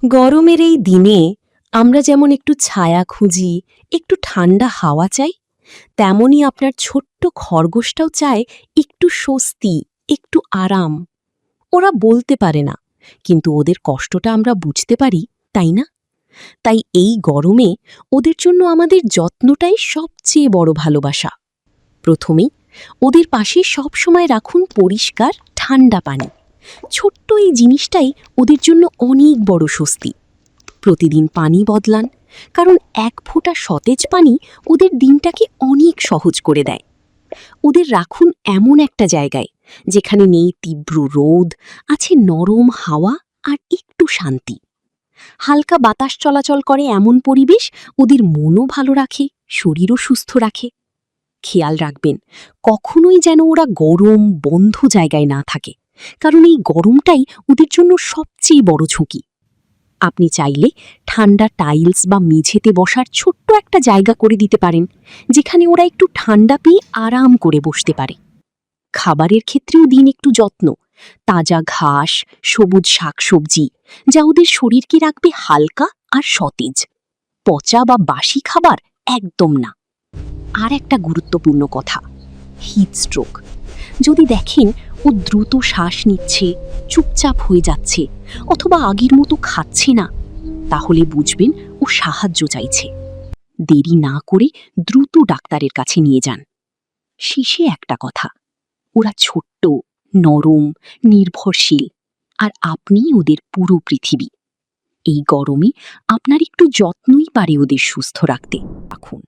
গরমের এই দিনে আমরা যেমন একটু ছায়া খুঁজি, একটু ঠান্ডা হাওয়া চাই, তেমনই আপনার ছোট্ট খরগোশটাও চায় একটু স্বস্তি, একটু আরাম। ওরা বলতে পারে না, কিন্তু ওদের কষ্টটা আমরা বুঝতে পারি, তাই না? তাই এই গরমে ওদের জন্য আমাদের যত্নটাই সবচেয়ে বড় ভালোবাসা। প্রথমেই ওদের পাশে সবসময় রাখুন পরিষ্কার ঠান্ডা পানি। ছোট্ট এই জিনিসটাই ওদের জন্য অনেক বড় স্বস্তি। প্রতিদিন পানি বদলান, কারণ এক ফোঁটা সতেজ পানি ওদের দিনটাকে অনেক সহজ করে দেয়। ওদের রাখুন এমন একটা জায়গায় যেখানে নেই তীব্র রোদ, আছে নরম হাওয়া আর একটু শান্তি। হালকা বাতাস চলাচল করে এমন পরিবেশ ওদের মনও ভালো রাখে, শরীরও সুস্থ রাখে। খেয়াল রাখবেন, কখনোই যেন ওরা গরম বন্ধ জায়গায় না থাকে, কারণ এই গরমটাই ওদের জন্য সবচেয়ে বড় ঝুঁকি। আপনি চাইলে ঠান্ডা টাইলস বা মেঝেতে বসার ছোট্ট একটা জায়গা করে দিতে পারেন, যেখানে ওরা একটু ঠান্ডা পেয়ে আরাম করে বসতে পারে। খাবারের ক্ষেত্রেও দিন একটু যত্ন। তাজা ঘাস, সবুজ শাকসবজি, যা ওদের শরীরকে রাখবে হালকা আর সতেজ। পচা বা বাসি খাবার একদম না। আর একটা গুরুত্বপূর্ণ কথা, হিটস্ট্রোক। যদি দেখেন ও দ্রুত শ্বাস নিচ্ছে, চুপচাপ হয়ে যাচ্ছে, অথবা আগের মতো খাচ্ছে না, তাহলে বুঝবেন ও সাহায্য চাইছে। দেরি না করে দ্রুত ডাক্তারের কাছে নিয়ে যান। শেষে একটা কথা, ওরা ছোট্ট, নরম, নির্ভরশীল, আর আপনিই ওদের পুরো পৃথিবী। এই গরমে আপনার একটু যত্নই পারে ওদের সুস্থ রাখতে। রাখুন।